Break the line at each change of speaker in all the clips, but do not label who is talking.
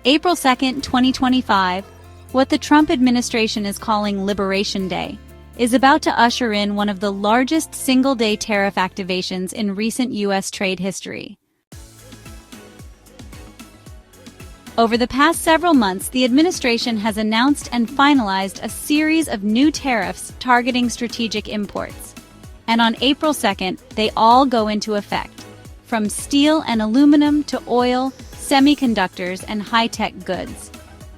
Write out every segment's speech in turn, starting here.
April 2, 2025, what the Trump administration is calling Liberation Day, is about to usher in one of the largest single-day tariff activations in recent U.S. trade history. Over the past several months, the administration has announced and finalized a series of new tariffs targeting strategic imports. And on April 2nd, they all go into effect, from steel and aluminum to oil, semiconductors, and high-tech goods.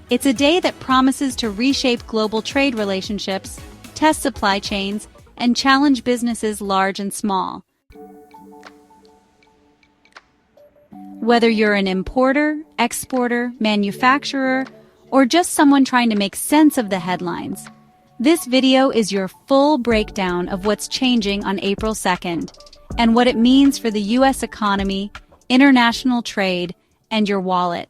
It's a day that promises to reshape global trade relationships, test supply chains, and challenge businesses large and small. Whether you're an importer, exporter, manufacturer, or just someone trying to make sense of the headlines, this video is your full breakdown of what's changing on April 2nd and what it means for the U.S. economy, international trade, and your wallet.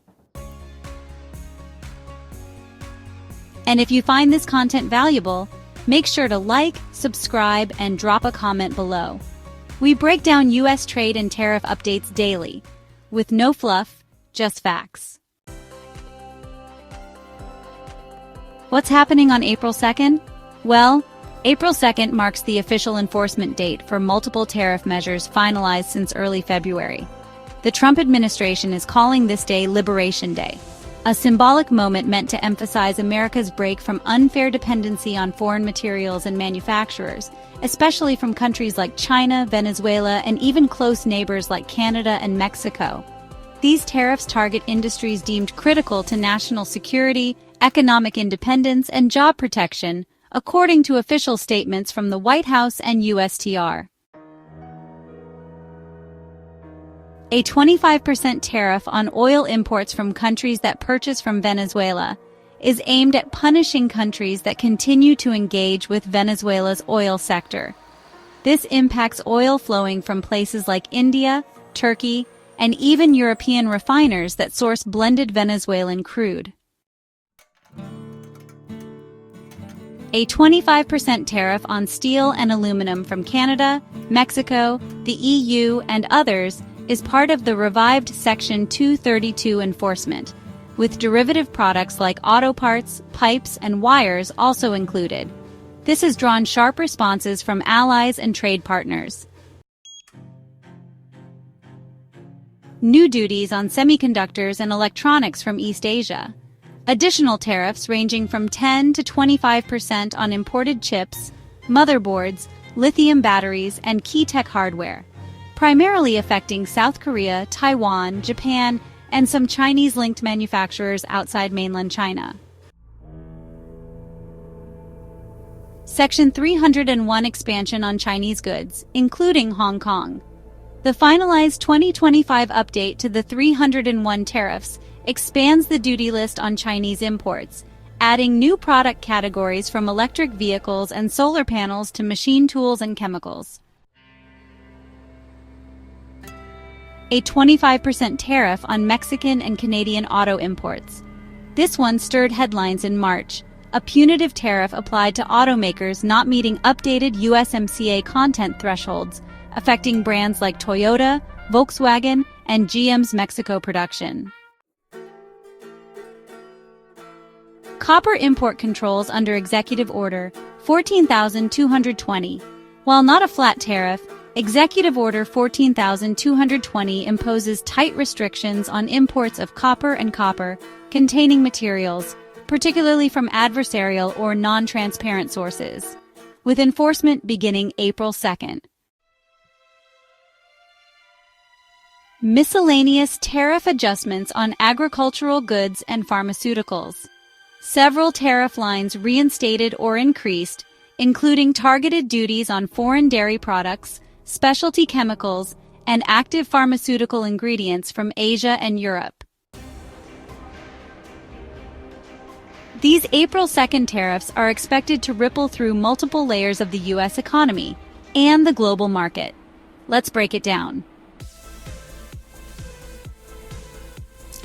And if you find this content valuable, make sure to like, subscribe, and drop a comment below. We break down U.S. trade and tariff updates daily, with no fluff, just facts. What's happening on April 2nd? Well, April 2nd marks the official enforcement date for multiple tariff measures finalized since early February. The Trump administration is calling this day Liberation Day, a symbolic moment meant to emphasize America's break from unfair dependency on foreign materials and manufacturers, especially from countries like China, Venezuela, and even close neighbors like Canada and Mexico. These tariffs target industries deemed critical to national security, economic independence, and job protection, according to official statements from the White House and USTR. A 25% tariff on oil imports from countries that purchase from Venezuela is aimed at punishing countries that continue to engage with Venezuela's oil sector. This impacts oil flowing from places like India, Turkey, and even European refiners that source blended Venezuelan crude. A 25% tariff on steel and aluminum from Canada, Mexico, the EU, and others is part of the revived Section 232 enforcement, with derivative products like auto parts, pipes, and wires also included. This has drawn sharp responses from allies and trade partners. New duties on semiconductors and electronics from East Asia. Additional tariffs ranging from 10 to 25% on imported chips, motherboards, lithium batteries, and key tech hardware, primarily affecting South Korea, Taiwan, Japan, and some Chinese-linked manufacturers outside mainland China. Section 301 expansion on Chinese goods, including Hong Kong. The finalized 2025 update to the 301 tariffs expands the duty list on Chinese imports, adding new product categories from electric vehicles and solar panels to machine tools and chemicals. A 25% tariff on Mexican and Canadian auto imports. This one stirred headlines in March, a punitive tariff applied to automakers not meeting updated USMCA content thresholds, affecting brands like Toyota, Volkswagen, and GM's Mexico production. Copper import controls under Executive Order 14,220. While not a flat tariff, Executive Order 14,220 imposes tight restrictions on imports of copper and copper-containing materials, particularly from adversarial or non-transparent sources, with enforcement beginning April 2nd. Miscellaneous tariff adjustments on agricultural goods and pharmaceuticals. Several tariff lines reinstated or increased, including targeted duties on foreign dairy products, specialty chemicals, and active pharmaceutical ingredients from Asia and Europe. These April 2nd tariffs are expected to ripple through multiple layers of the U.S. economy and the global market. Let's break it down.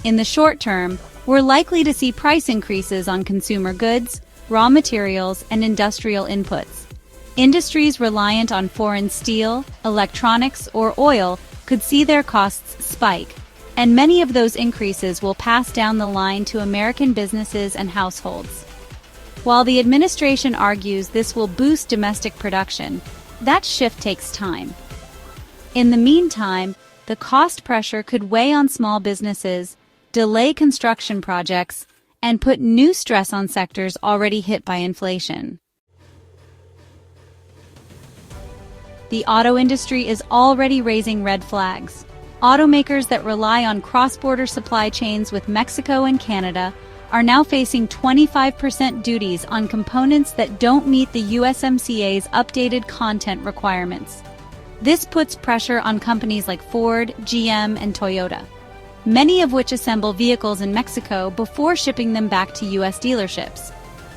In the short term, we're likely to see price increases on consumer goods, raw materials, and industrial inputs. Industries reliant on foreign steel, electronics, or oil could see their costs spike, and many of those increases will pass down the line to American businesses and households. While the administration argues this will boost domestic production, that shift takes time. In the meantime, the cost pressure could weigh on small businesses, delay construction projects, and put new stress on sectors already hit by inflation. The auto industry is already raising red flags. Automakers that rely on cross-border supply chains with Mexico and Canada are now facing 25% duties on components that don't meet the USMCA's updated content requirements. This puts pressure on companies like Ford, GM, and Toyota, many of which assemble vehicles in Mexico before shipping them back to US dealerships.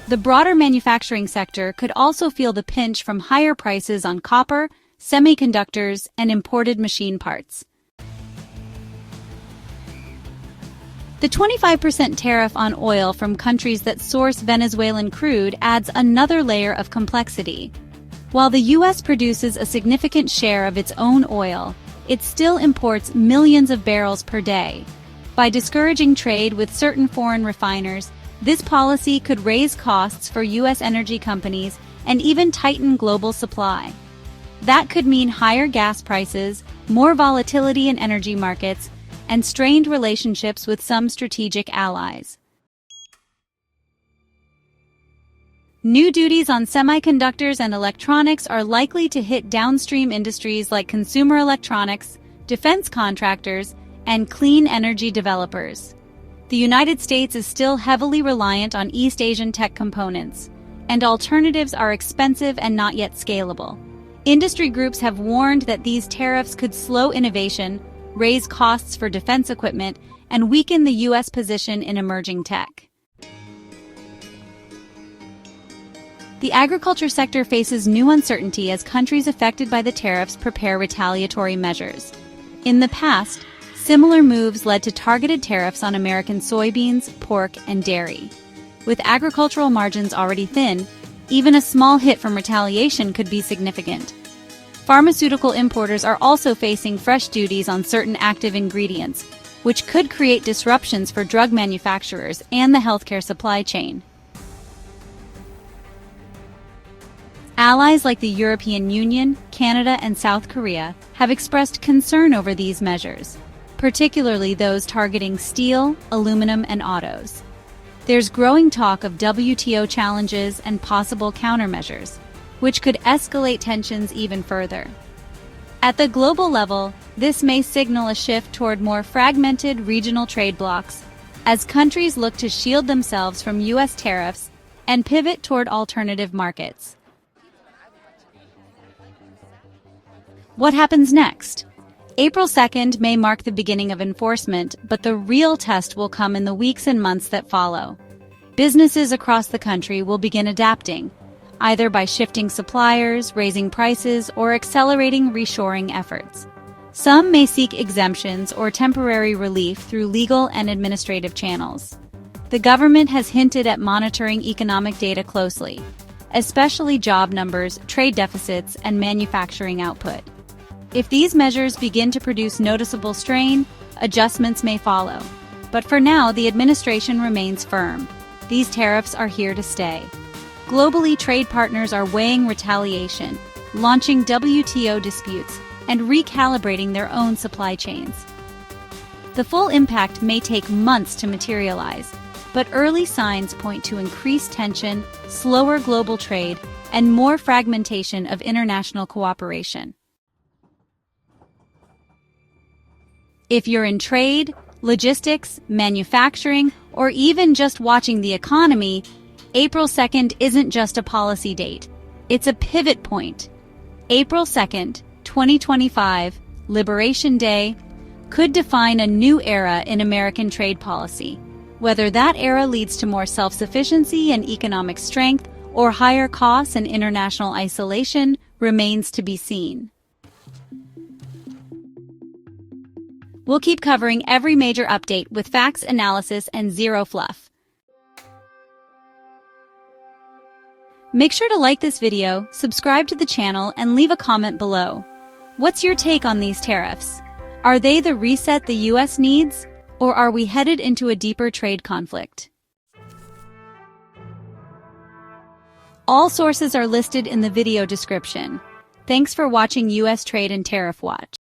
The broader manufacturing sector could also feel the pinch from higher prices on copper, semiconductors, and imported machine parts. The 25% tariff on oil from countries that source Venezuelan crude adds another layer of complexity. While the U.S. produces a significant share of its own oil, it still imports millions of barrels per day. By discouraging trade with certain foreign refiners, this policy could raise costs for U.S. energy companies and even tighten global supply. That could mean higher gas prices, more volatility in energy markets, and strained relationships with some strategic allies. New duties on semiconductors and electronics are likely to hit downstream industries like consumer electronics, defense contractors, and clean energy developers. The United States is still heavily reliant on East Asian tech components, and alternatives are expensive and not yet scalable. Industry groups have warned that these tariffs could slow innovation, raise costs for defense equipment, and weaken the U.S. position in emerging tech. The agriculture sector faces new uncertainty as countries affected by the tariffs prepare retaliatory measures. In the past, similar moves led to targeted tariffs on American soybeans, pork, and dairy. With agricultural margins already thin, even a small hit from retaliation could be significant. Pharmaceutical importers are also facing fresh duties on certain active ingredients, which could create disruptions for drug manufacturers and the healthcare supply chain. Allies like the European Union, Canada, and South Korea have expressed concern over these measures, particularly those targeting steel, aluminum, and autos. There's growing talk of WTO challenges and possible countermeasures, which could escalate tensions even further. At the global level, this may signal a shift toward more fragmented regional trade blocs as countries look to shield themselves from U.S. tariffs and pivot toward alternative markets. What happens next? April 2nd may mark the beginning of enforcement, but the real test will come in the weeks and months that follow. Businesses across the country will begin adapting, either by shifting suppliers, raising prices, or accelerating reshoring efforts. Some may seek exemptions or temporary relief through legal and administrative channels. The government has hinted at monitoring economic data closely, especially job numbers, trade deficits, and manufacturing output. If these measures begin to produce noticeable strain, adjustments may follow. But for now, the administration remains firm. These tariffs are here to stay. Globally, trade partners are weighing retaliation, launching WTO disputes, and recalibrating their own supply chains. The full impact may take months to materialize, but early signs point to increased tension, slower global trade, and more fragmentation of international cooperation. If you're in trade, logistics, manufacturing, or even just watching the economy, April 2nd isn't just a policy date. It's a pivot point. April 2nd, 2025, Liberation Day, could define a new era in American trade policy. Whether that era leads to more self-sufficiency and economic strength or higher costs and international isolation remains to be seen. We'll keep covering every major update with facts, analysis, and zero fluff. Make sure to like this video, subscribe to the channel, and leave a comment below. What's your take on these tariffs? Are they the reset the U.S. needs, or are we headed into a deeper trade conflict? All sources are listed in the video description. Thanks for watching U.S. Trade and Tariff Watch.